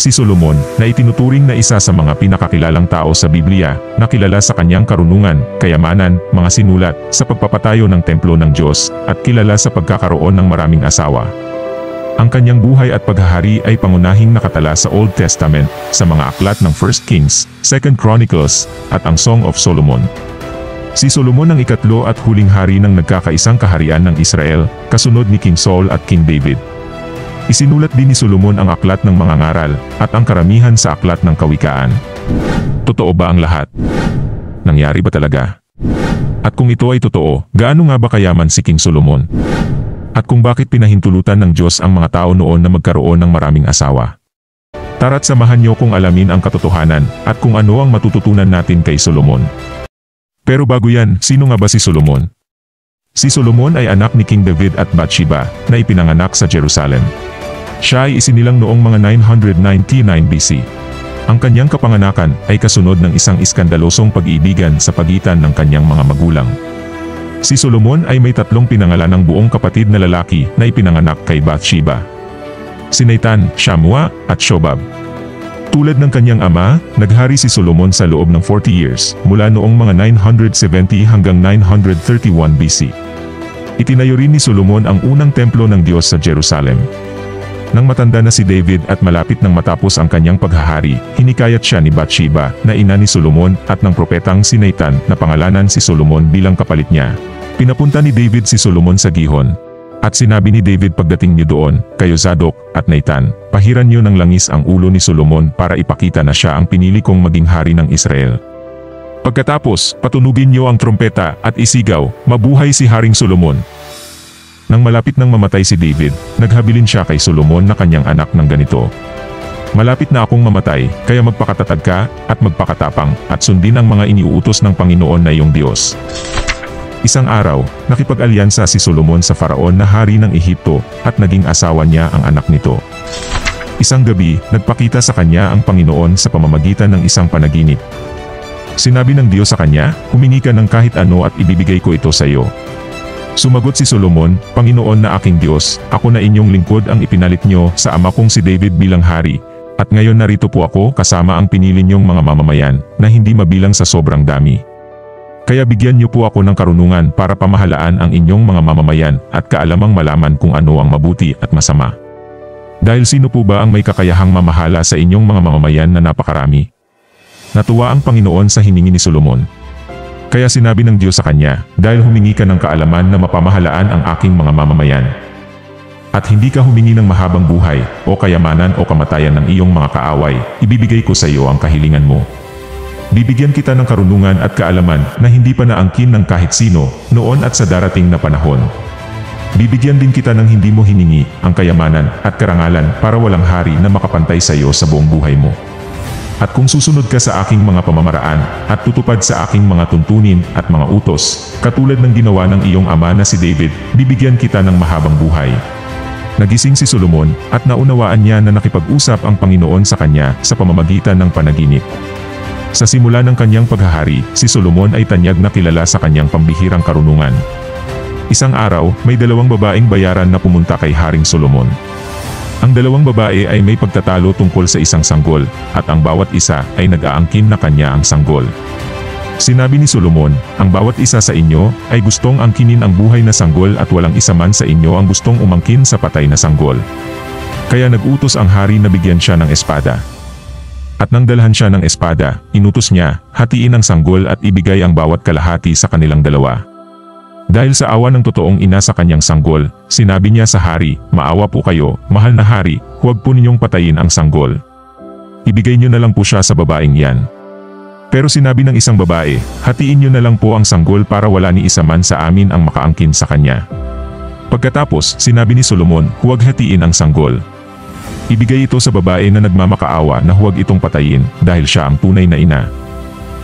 Si Solomon, na itinuturing na isa sa mga pinakakilalang tao sa Biblia, nakilala sa kanyang karunungan, kayamanan, mga sinulat, sa pagpapatayo ng templo ng Diyos, at kilala sa pagkakaroon ng maraming asawa. Ang kanyang buhay at paghahari ay pangunahing nakatala sa Old Testament, sa mga aklat ng 1 Kings, 2 Chronicles, at ang Song of Solomon. Si Solomon ang ikatlo at huling hari ng nagkakaisang kaharian ng Israel, kasunod ni King Saul at King David. Isinulat din ni Solomon ang aklat ng mga ngaral, at ang karamihan sa aklat ng kawikaan. Totoo ba ang lahat? Nangyari ba talaga? At kung ito ay totoo, gaano nga ba kayaman si King Solomon? At kung bakit pinahintulutan ng Diyos ang mga tao noon na magkaroon ng maraming asawa? Tara't samahan niyo kung alamin ang katotohanan, at kung ano ang matututunan natin kay Solomon. Pero bago yan, sino nga ba si Solomon? Si Solomon ay anak ni King David at Bathsheba, na ipinanganak sa Jerusalem. Siya ay isinilang noong mga 999 BC. Ang kanyang kapanganakan ay kasunod ng isang iskandalosong pag-iibigan sa pagitan ng kanyang mga magulang. Si Solomon ay may tatlong pinangalanang buong kapatid na lalaki na ipinanganak kay Bathsheba. Si Nathan, Shammua, at Shobab. Tulad ng kanyang ama, naghari si Solomon sa loob ng 40 years, mula noong mga 970 hanggang 931 BC. Itinayo rin ni Solomon ang unang templo ng Diyos sa Jerusalem. Nang matanda na si David at malapit nang matapos ang kanyang paghahari, hinikayat siya ni Bathsheba, na ina ni Solomon, at ng propetang si Nathan, na pangalanan si Solomon bilang kapalit niya. Pinapunta ni David si Solomon sa Gihon. At sinabi ni David pagdating niyo doon, kayo Zadok at Nathan, pahiran niyo ng langis ang ulo ni Solomon para ipakita na siya ang pinili kong maging hari ng Israel. Pagkatapos, patunugin niyo ang trompeta at isigaw, mabuhay si Haring Solomon. Nang malapit nang mamatay si David, naghabilin siya kay Solomon na kanyang anak ng ganito. Malapit na akong mamatay, kaya magpakatatag ka, at magpakatapang, at sundin ang mga iniuutos ng Panginoon na iyong Diyos. Isang araw, nakipag-alyansa si Solomon sa Faraon na hari ng Ehipto, at naging asawa niya ang anak nito. Isang gabi, nagpakita sa kanya ang Panginoon sa pamamagitan ng isang panaginip. Sinabi ng Diyos sa kanya, humingi ka ng kahit ano at ibibigay ko ito sa iyo. Sumagot si Solomon, Panginoon na aking Diyos, ako na inyong lingkod ang ipinalit niyo sa ama kong si David bilang hari, at ngayon narito po ako kasama ang pinili niyong mga mamamayan, na hindi mabilang sa sobrang dami. Kaya bigyan niyo po ako ng karunungan para pamahalaan ang inyong mga mamamayan, at kaalamang malaman kung ano ang mabuti at masama. Dahil sino po ba ang may kakayahang mamahala sa inyong mga mamamayan na napakarami? Natuwa ang Panginoon sa hiningi ni Solomon. Kaya sinabi ng Diyos sa kanya, dahil humingi ka ng kaalaman na mapamahalaan ang aking mga mamamayan. At hindi ka humingi ng mahabang buhay, o kayamanan o kamatayan ng iyong mga kaaway, ibibigay ko sa iyo ang kahilingan mo. Bibigyan kita ng karunungan at kaalaman na hindi pa naangkin ng kahit sino, noon at sa darating na panahon. Bibigyan din kita ng hindi mo hiningi, ang kayamanan at karangalan para walang hari na makapantay sa iyo sa buong buhay mo. At kung susunod ka sa aking mga pamamaraan, at tutupad sa aking mga tuntunin at mga utos, katulad ng ginawa ng iyong ama na si David, bibigyan kita ng mahabang buhay. Nagising si Solomon, at naunawaan niya na nakipag-usap ang Panginoon sa kanya sa pamamagitan ng panaginip. Sa simula ng kanyang paghahari, si Solomon ay tanyag na kilala sa kanyang pambihirang karunungan. Isang araw, may dalawang babaeng bayaran na pumunta kay Haring Solomon. Ang dalawang babae ay may pagtatalo tungkol sa isang sanggol, at ang bawat isa ay nag-aangkin na kanya ang sanggol. Sinabi ni Solomon, ang bawat isa sa inyo ay gustong angkinin ang buhay na sanggol at walang isa man sa inyo ang gustong umangkin sa patay na sanggol. Kaya nag-utos ang hari na bigyan siya ng espada. At nang dalhan siya ng espada, inutos niya, hatiin ang sanggol at ibigay ang bawat kalahati sa kanilang dalawa. Dahil sa awa ng totoong ina sa kanyang sanggol, sinabi niya sa hari, maawa po kayo, mahal na hari, huwag po ninyong patayin ang sanggol. Ibigay niyo na lang po siya sa babaeng yan. Pero sinabi ng isang babae, hatiin niyo na lang po ang sanggol para wala ni isa man sa amin ang makaangkin sa kanya. Pagkatapos, sinabi ni Solomon, huwag hatiin ang sanggol. Ibigay ito sa babae na nagmamakaawa na huwag itong patayin, dahil siya ang tunay na ina.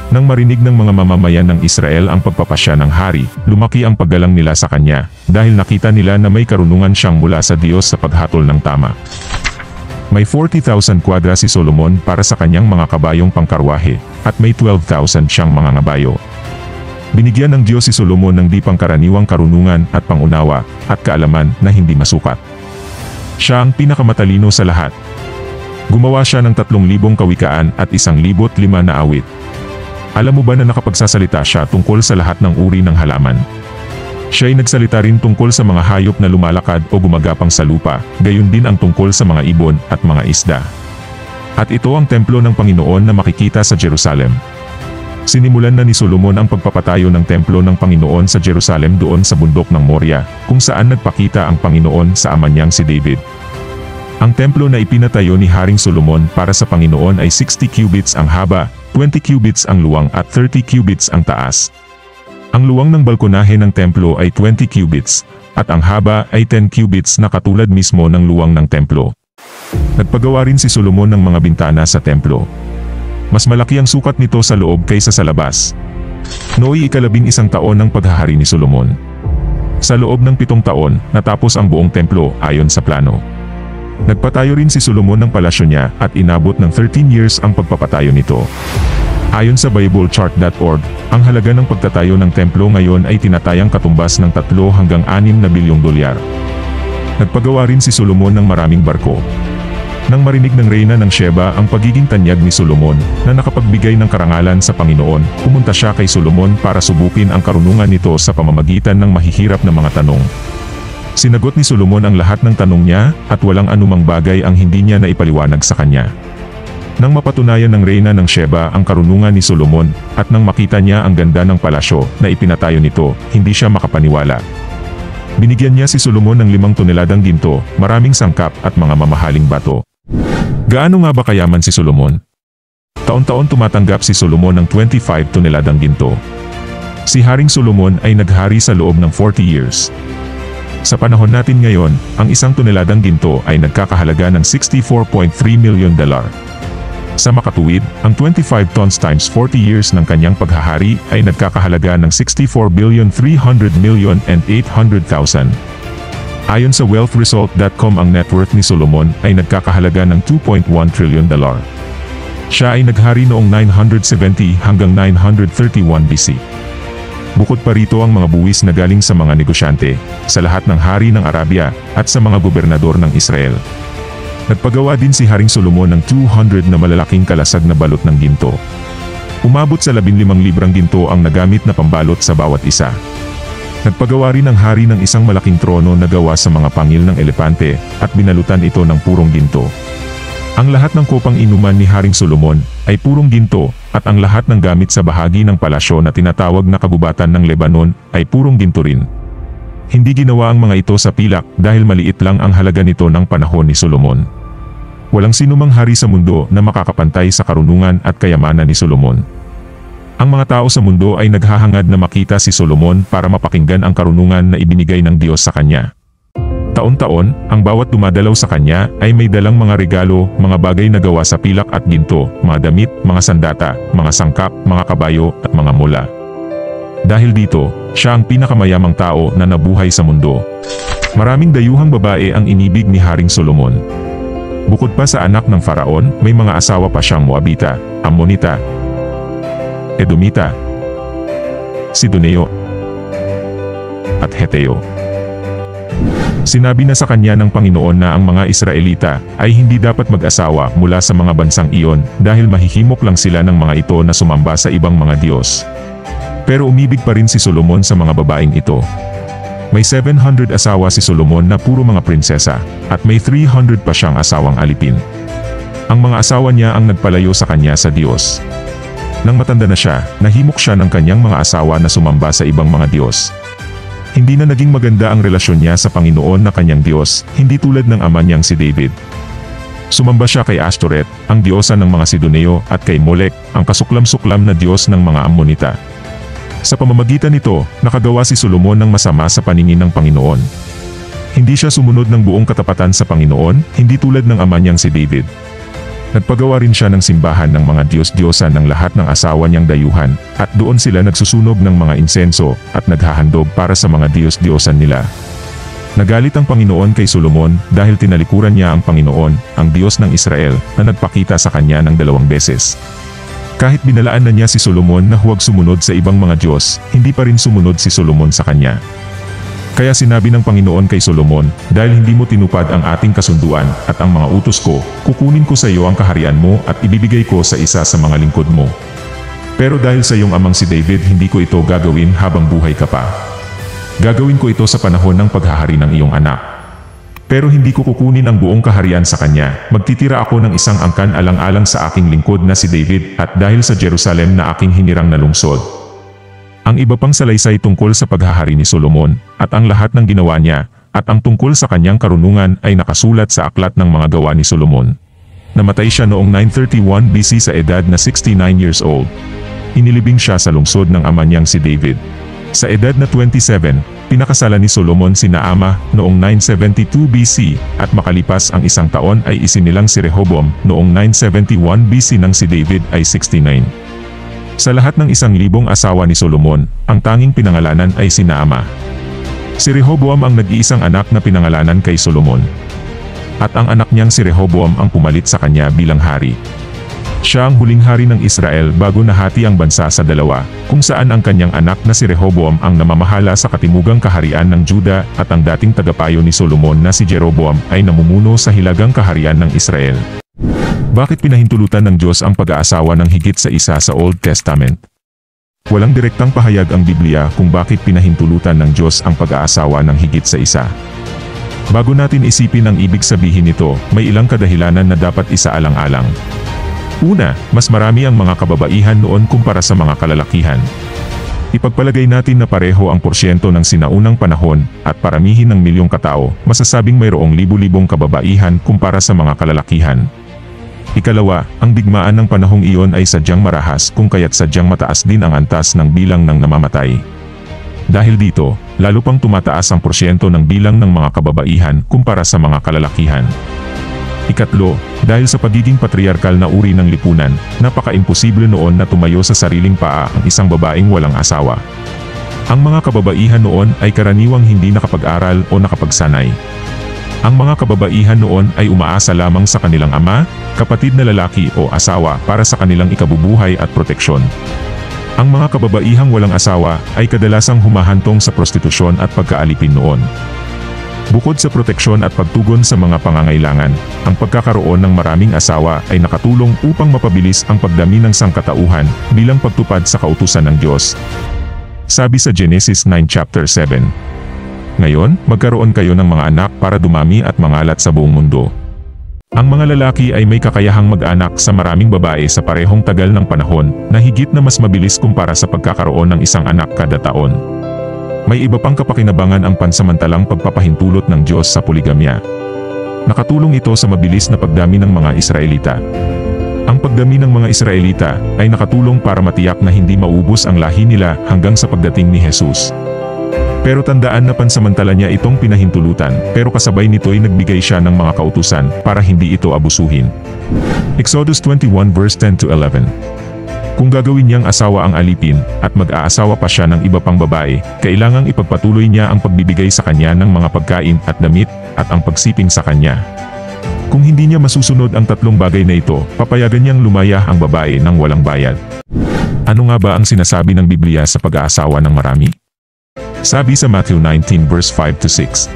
Nang marinig ng mga mamamayan ng Israel ang pagpapasya ng hari, lumaki ang paggalang nila sa kanya, dahil nakita nila na may karunungan siyang mula sa Diyos sa paghatol ng tama. May 40,000 kwadra si Solomon para sa kanyang mga kabayong pangkarwahe, at may 12,000 siyang mga ngabayo. Binigyan ng Diyos si Solomon ng di pangkaraniwang karunungan at pangunawa, at kaalaman na hindi masukat. Siya ang pinakamatalino sa lahat. Gumawa siya ng 3,000 kawikaan at 1,005 na awit. Alam mo ba na nakapagsasalita siya tungkol sa lahat ng uri ng halaman? Siya ay nagsalita rin tungkol sa mga hayop na lumalakad o gumagapang sa lupa, gayon din ang tungkol sa mga ibon at mga isda. At ito ang templo ng Panginoon na makikita sa Jerusalem. Sinimulan na ni Solomon ang pagpapatayo ng templo ng Panginoon sa Jerusalem doon sa bundok ng Moria, kung saan nagpakita ang Panginoon sa ama niyang si David. Ang templo na ipinatayo ni Haring Solomon para sa Panginoon ay 60 cubits ang haba, 20 cubits ang luwang at 30 cubits ang taas. Ang luwang ng balkonahe ng templo ay 20 cubits, at ang haba ay 10 cubits na katulad mismo ng luwang ng templo. Nagpagawa rin si Solomon ng mga bintana sa templo. Mas malaki ang sukat nito sa loob kaysa sa labas. Nooy 11 taon ng paghahari ni Solomon. Sa loob ng 7 taon, natapos ang buong templo ayon sa plano. Nagpatayo rin si Solomon ng palasyo niya at inabot ng 13 years ang pagpapatayo nito. Ayon sa BibleChart.org, ang halaga ng pagtatayo ng templo ngayon ay tinatayang katumbas ng 3 hanggang 6 na bilyong dolyar. Nagpagawa rin si Solomon ng maraming barko. Nang marinig ng reyna ng Sheba ang pagiging tanyag ni Solomon na nakapagbigay ng karangalan sa Panginoon, pumunta siya kay Solomon para subukin ang karunungan nito sa pamamagitan ng mahihirap na mga tanong. Sinagot ni Solomon ang lahat ng tanong niya at walang anumang bagay ang hindi niya naipaliwanag sa kanya. Nang mapatunayan ng reyna ng Sheba ang karunungan ni Solomon at nang makita niya ang ganda ng palasyo na ipinatayo nito, hindi siya makapaniwala. Binigyan niya si Solomon ng 5 toneladang ginto, maraming sangkap at mga mamahaling bato. Gaano nga ba kayaman si Solomon? Taon-taon tumatanggap si Solomon ng 25 toneladang ginto. Si Haring Solomon ay naghari sa loob ng 40 years. Sa panahon natin ngayon, ang 1 toneladang ginto ay nagkakahalaga ng $64.3 million. Sa makatuwid, ang 25 tons times 40 years ng kanyang paghahari ay nagkakahalaga ng $64,300,800,000. Ayon sa wealthresult.com, ang net worth ni Solomon ay nagkakahalaga ng $2.1 trillion. Siya ay naghari noong 970 hanggang 931 BC. Bukod pa rito ang mga buwis na galing sa mga negosyante, sa lahat ng hari ng Arabia, at sa mga gobernador ng Israel. Nagpagawa din si Haring Solomon ng 200 na malalaking kalasag na balot ng ginto. Umabot sa 15 librang ginto ang nagamit na pambalot sa bawat isa. Nagpagawa rin ang hari ng isang malaking trono na gawa sa mga pangil ng elepante at binalutan ito ng purong ginto. Ang lahat ng kopang inuman ni Haring Solomon ay purong ginto at ang lahat ng gamit sa bahagi ng palasyo na tinatawag na kagubatan ng Lebanon ay purong ginto rin. Hindi ginawa ang mga ito sa pilak dahil maliit lang ang halaga nito ng panahon ni Solomon. Walang sinumang hari sa mundo na makakapantay sa karunungan at kayamanan ni Solomon. Ang mga tao sa mundo ay naghahangad na makita si Solomon para mapakinggan ang karunungan na ibinigay ng Diyos sa kanya. Taon-taon, ang bawat dumadalaw sa kanya ay may dalang mga regalo, mga bagay na gawa sa pilak at ginto, mga damit, mga sandata, mga sangkap, mga kabayo, at mga mula. Dahil dito, siya ang pinakamayamang tao na nabuhay sa mundo. Maraming dayuhang babae ang inibig ni Haring Solomon. Bukod pa sa anak ng Faraon, may mga asawa pa siyang Moabita, Ammonita, Edomita, Sidoneo, at Heteo. Sinabi na sa kanya ng Panginoon na ang mga Israelita ay hindi dapat mag-asawa mula sa mga bansang iyon dahil mahihimok lang sila ng mga ito na sumamba sa ibang mga Diyos. Pero umibig pa rin si Solomon sa mga babaeng ito. May 700 asawa si Solomon na puro mga prinsesa, at may 300 pa siyang asawang alipin. Ang mga asawa niya ang nagpalayo sa kanya sa Diyos. Nang matanda na siya, nahimok siya ng kanyang mga asawa na sumamba sa ibang mga Diyos. Hindi na naging maganda ang relasyon niya sa Panginoon na kanyang Diyos, hindi tulad ng ama niyang si David. Sumamba siya kay Ashtoreth, ang diyosa ng mga Sidoneo, at kay Molek, ang kasuklam-suklam na Diyos ng mga Ammonita. Sa pamamagitan nito, nakagawa si Solomon ng masama sa paningin ng Panginoon. Hindi siya sumunod ng buong katapatan sa Panginoon, hindi tulad ng ama niyang si David. Nagpagawa rin siya ng simbahan ng mga Diyos-Diyosan ng lahat ng asawa niyang dayuhan, at doon sila nagsusunog ng mga insenso at naghahandog para sa mga Diyos-Diyosan nila. Nagalit ang Panginoon kay Solomon dahil tinalikuran niya ang Panginoon, ang Diyos ng Israel, na nagpakita sa kanya ng 2 beses. Kahit binalaan na niya si Solomon na huwag sumunod sa ibang mga Diyos, hindi pa rin sumunod si Solomon sa kanya. Kaya sinabi ng Panginoon kay Solomon, dahil hindi mo tinupad ang ating kasunduan at ang mga utos ko, kukunin ko sa iyo ang kaharian mo at ibibigay ko sa isa sa mga lingkod mo. Pero dahil sa iyong amang si David, hindi ko ito gagawin habang buhay ka pa. Gagawin ko ito sa panahon ng paghahari ng iyong anak. Pero hindi ko kukunin ang buong kaharian sa kanya. Magtitira ako ng isang angkan alang-alang sa aking lingkod na si David at dahil sa Jerusalem na aking hinirang na lungsod. Ang iba pang salaysay tungkol sa paghahari ni Solomon, at ang lahat ng ginawa niya, at ang tungkol sa kanyang karunungan ay nakasulat sa aklat ng mga gawa ni Solomon. Namatay siya noong 931 BC sa edad na 69 years old. Inilibing siya sa lungsod ng ama niyang si David. Sa edad na 27, pinakasalan ni Solomon si Naamah noong 972 BC, at makalipas ang isang taon ay isinilang si Rehoboam noong 971 BC nang si David ay 69. Sa lahat ng 1,000 asawa ni Solomon, ang tanging pinangalanan ay si Naamah. Si Rehoboam ang nag-iisang anak na pinangalanan kay Solomon. At ang anak niyang si Rehoboam ang pumalit sa kanya bilang hari. Siya ang huling hari ng Israel bago nahati ang bansa sa dalawa, kung saan ang kanyang anak na si Rehoboam ang namamahala sa katimugang kaharian ng Juda at ang dating tagapayo ni Solomon na si Jeroboam ay namumuno sa hilagang kaharian ng Israel. Bakit pinahintulutan ng Diyos ang pag-aasawa ng higit sa isa sa Old Testament? Walang direktang pahayag ang Biblia kung bakit pinahintulutan ng Diyos ang pag-aasawa ng higit sa isa. Bago natin isipin ang ibig sabihin nito, may ilang kadahilanan na dapat isaalang-alang. Una, mas marami ang mga kababaihan noon kumpara sa mga kalalakihan. Ipagpalagay natin na pareho ang porsyento ng sinaunang panahon at paramihin ng milyong katao, masasabing mayroong libu-libong kababaihan kumpara sa mga kalalakihan. Ikalawa, ang digmaan ng panahong iyon ay sadyang marahas kung kaya't sadyang mataas din ang antas ng bilang ng namamatay. Dahil dito, lalo pang tumataas ang porsyento ng bilang ng mga kababaihan kumpara sa mga kalalakihan. Ikatlo, dahil sa pagiging patriarkal na uri ng lipunan, napaka-imposible noon na tumayo sa sariling paa ang isang babaeng walang asawa. Ang mga kababaihan noon ay karaniwang hindi nakapag-aral o nakapagsanay. Ang mga kababaihan noon ay umaasa lamang sa kanilang ama, kapatid na lalaki o asawa para sa kanilang ikabubuhay at proteksyon. Ang mga kababaihang walang asawa ay kadalasang humahantong sa prostitusyon at pagkaalipin noon. Bukod sa proteksyon at pagtugon sa mga pangangailangan, ang pagkakaroon ng maraming asawa ay nakatulong upang mapabilis ang pagdami ng sangkatauhan bilang pagtupad sa kautusan ng Diyos. Sabi sa Genesis 9 chapter 7. Ngayon, magkaroon kayo ng mga anak para dumami at mangalat sa buong mundo. Ang mga lalaki ay may kakayahang mag-anak sa maraming babae sa parehong tagal ng panahon na higit na mas mabilis kumpara sa pagkakaroon ng isang anak kada taon. May iba pang kapakinabangan ang pansamantalang pagpapahintulot ng Diyos sa poligamya. Nakatulong ito sa mabilis na pagdami ng mga Israelita. Ang pagdami ng mga Israelita ay nakatulong para matiyak na hindi maubos ang lahi nila hanggang sa pagdating ni Jesus. Pero tandaan na pansamantala niya itong pinahintulutan, pero kasabay nito'y nagbigay siya ng mga kautusan para hindi ito abusuhin. Exodus 21 verse 10 to 11. Kung gagawin niyang asawa ang alipin, at mag-aasawa pa siya ng iba pang babae, kailangang ipagpatuloy niya ang pagbibigay sa kanya ng mga pagkain at damit, at ang pagsiping sa kanya. Kung hindi niya masusunod ang tatlong bagay na ito, papayagan niyang lumaya ang babae ng walang bayad. Ano nga ba ang sinasabi ng Biblia sa pag-aasawa ng marami? Sabi sa Matthew 19 verse 5 to 6.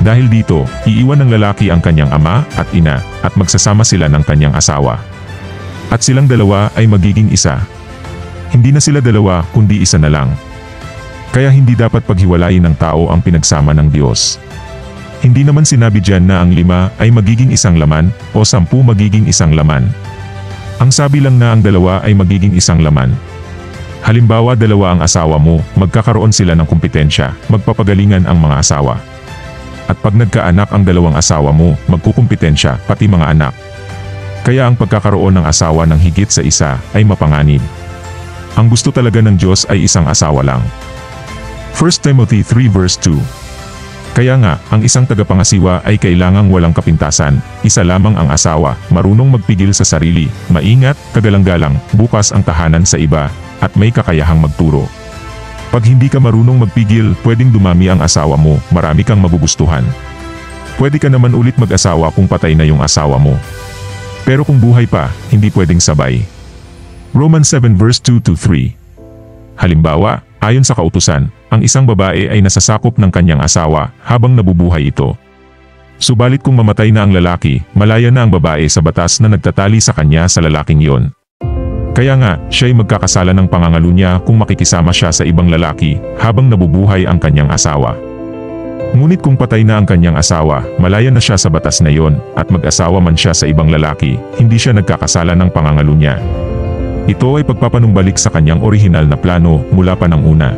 Dahil dito, iiwan ng lalaki ang kanyang ama at ina, at magsasama sila ng kanyang asawa. At silang dalawa ay magiging isa. Hindi na sila dalawa kundi isa na lang. Kaya hindi dapat paghiwalayin ng tao ang pinagsama ng Diyos. Hindi naman sinabi diyan na ang 5 ay magiging isang laman, o 10 magiging isang laman. Ang sabi lang na ang 2 ay magiging isang laman. Halimbawa 2 ang asawa mo, magkakaroon sila ng kompetensya, magpapagalingan ang mga asawa. At pag nagkaanak ang 2 asawa mo, magkukumpetensya, pati mga anak. Kaya ang pagkakaroon ng asawa ng higit sa isa, ay mapanganib. Ang gusto talaga ng Diyos ay isang asawa lang. 1 Timothy 3 verse 2. Kaya nga, ang isang tagapangasiwa ay kailangang walang kapintasan, isa lamang ang asawa, marunong magpigil sa sarili, maingat, kagalang-galang, bukas ang tahanan sa iba, at may kakayahang magturo. Pag hindi ka marunong magpigil, pwedeng dumami ang asawa mo, marami kang magugustuhan. Pwede ka naman ulit mag-asawa kung patay na yung asawa mo. Pero kung buhay pa, hindi pwedeng sabay. Romans 7 verse 2 to 3. Halimbawa, ayon sa kautusan, ang ang isang babae ay nasasakop ng kanyang asawa habang nabubuhay ito. Subalit kung mamatay na ang lalaki, malaya na ang babae sa batas na nagtatali sa kanya sa lalaking iyon. Kaya nga, siya'y magkakasala ng pangangalo niya kung makikisama siya sa ibang lalaki habang nabubuhay ang kanyang asawa. Ngunit kung patay na ang kanyang asawa, malaya na siya sa batas na iyon at mag-asawa man siya sa ibang lalaki, hindi siya nagkakasala ng pangangalo niya. Ito ay pagpapanumbalik sa kanyang orihinal na plano mula pa ng una.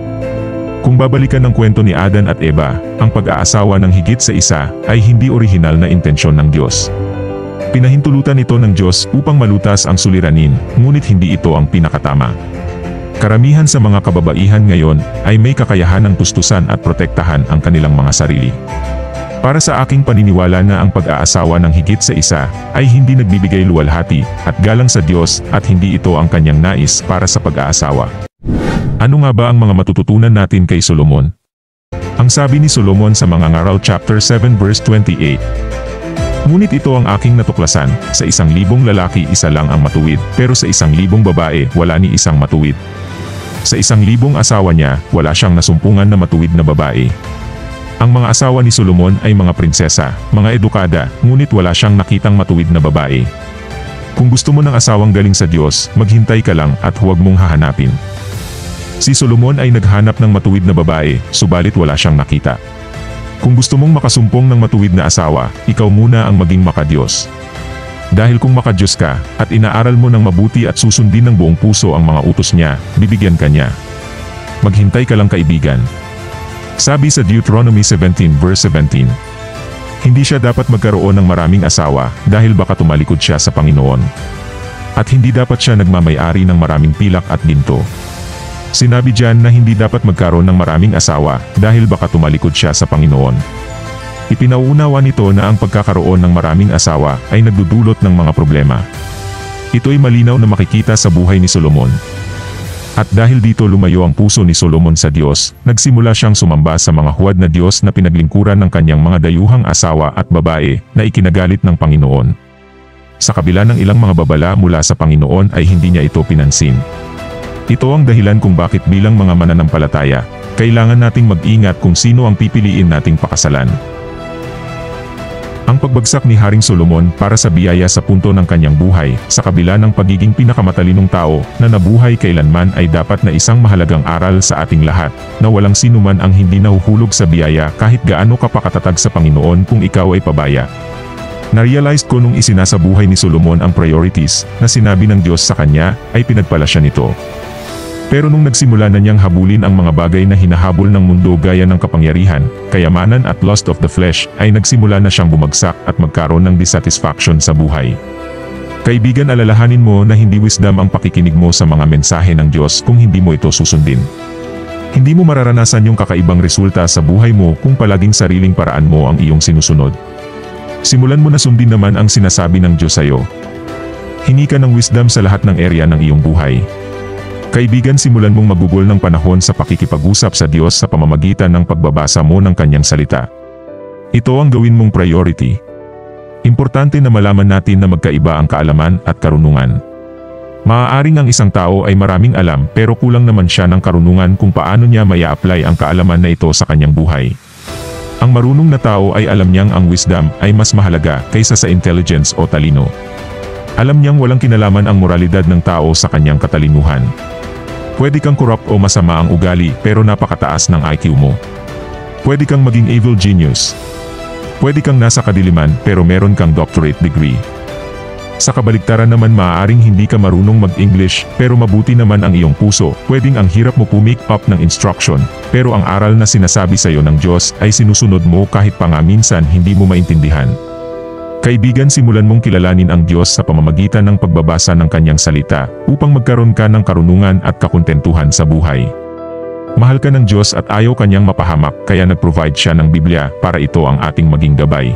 Kung babalikan ng kwento ni Adan at Eva, ang pag-aasawa ng higit sa isa ay hindi orihinal na intensyon ng Diyos. Pinahintulutan ito ng Diyos upang malutas ang suliranin, ngunit hindi ito ang pinakatama. Karamihan sa mga kababaihan ngayon ay may kakayahan ng tustusan at protektahan ang kanilang mga sarili. Para sa aking paniniwala na ang pag-aasawa ng higit sa isa ay hindi nagbibigay luwalhati at galang sa Diyos at hindi ito ang kanyang nais para sa pag-aasawa. Ano nga ba ang mga matututunan natin kay Solomon? Ang sabi ni Solomon sa Mga Ngaral chapter 7 verse 28. Ngunit ito ang aking natuklasan, sa 1,000 lalaki isa lang ang matuwid, pero sa 1,000 babae wala ni isang matuwid. Sa 1,000 asawa niya, wala siyang nasumpungan na matuwid na babae. Ang mga asawa ni Solomon ay mga prinsesa, mga edukada, ngunit wala siyang nakitang matuwid na babae. Kung gusto mo ng asawang galing sa Diyos, maghintay ka lang at huwag mong hahanapin. Si Solomon ay naghanap ng matuwid na babae, subalit wala siyang nakita. Kung gusto mong makasumpong ng matuwid na asawa, ikaw muna ang maging makadiyos. Dahil kung makadiyos ka, at inaaral mo ng mabuti at susundin ng buong puso ang mga utos niya, bibigyan ka niya. Maghintay ka lang kaibigan. Sabi sa Deuteronomy 17 verse 17. Hindi siya dapat magkaroon ng maraming asawa dahil baka tumalikod siya sa Panginoon. At hindi dapat siya nagmamay-ari ng maraming pilak at ginto. Sinabi diyan na hindi dapat magkaroon ng maraming asawa dahil baka tumalikod siya sa Panginoon. Ipinauunawa nito na ang pagkakaroon ng maraming asawa ay nagdudulot ng mga problema. Ito'y malinaw na makikita sa buhay ni Solomon. At dahil dito lumayo ang puso ni Solomon sa Diyos, nagsimula siyang sumamba sa mga huwad na Diyos na pinaglingkuran ng kanyang mga dayuhang asawa at babae na ikinagalit ng Panginoon. Sa kabila ng ilang mga babala mula sa Panginoon ay hindi niya ito pinansin. Ito ang dahilan kung bakit bilang mga mananampalataya, kailangan nating mag-ingat kung sino ang pipiliin nating pakasalan. Ang pagbagsak ni Haring Solomon para sa biyaya sa punto ng kanyang buhay, sa kabila ng pagiging pinakamatalinong tao na nabuhay kailanman ay dapat na isang mahalagang aral sa ating lahat, na walang sinuman ang hindi nahuhulog sa biyaya kahit gaano ka pa katatag sa Panginoon kung ikaw ay pabaya. Na-realize ko nung isinasabuhay ni Solomon ang priorities na sinabi ng Diyos sa kanya, ay pinagpala siya nito. Pero nung nagsimula na niyang habulin ang mga bagay na hinahabol ng mundo gaya ng kapangyarihan, kayamanan at lust of the flesh, ay nagsimula na siyang bumagsak at magkaroon ng dissatisfaction sa buhay. Kaibigan, alalahanin mo na hindi wisdom ang pakikinig mo sa mga mensahe ng Diyos kung hindi mo ito susundin. Hindi mo mararanasan yung kakaibang resulta sa buhay mo kung palaging sariling paraan mo ang iyong sinusunod. Simulan mo na sundin naman ang sinasabi ng Diyos sa iyo. Hingi ka ng wisdom sa lahat ng area ng iyong buhay. Kaibigan, simulan mong magugol ng panahon sa pakikipag-usap sa Diyos sa pamamagitan ng pagbabasa mo ng kanyang salita. Ito ang gawin mong priority. Importante na malaman natin na magkaiba ang kaalaman at karunungan. Maaaring ang isang tao ay maraming alam pero kulang naman siya ng karunungan kung paano niya maya-apply ang kaalaman na ito sa kanyang buhay. Ang marunong na tao ay alam niyang ang wisdom ay mas mahalaga kaysa sa intelligence o talino. Alam niyang walang kinalaman ang moralidad ng tao sa kanyang katalinuhan. Pwede kang corrupt o masama ang ugali pero napakataas ng IQ mo. Pwede kang maging evil genius. Pwede kang nasa kadiliman pero meron kang doctorate degree. Sa kabaligtaran naman, maaaring hindi ka marunong mag-English pero mabuti naman ang iyong puso. Pwedeng ang hirap mo pumick up ng instruction pero ang aral na sinasabi sa iyo ng Diyos ay sinusunod mo kahit pa nga minsan hindi mo maintindihan. Kaibigan, simulan mong kilalanin ang Diyos sa pamamagitan ng pagbabasa ng kanyang salita upang magkaroon ka ng karunungan at kakuntentuhan sa buhay. Mahal ka ng Diyos at ayaw kanyang mapahamak kaya nag-provide siya ng Biblia para ito ang ating maging gabay.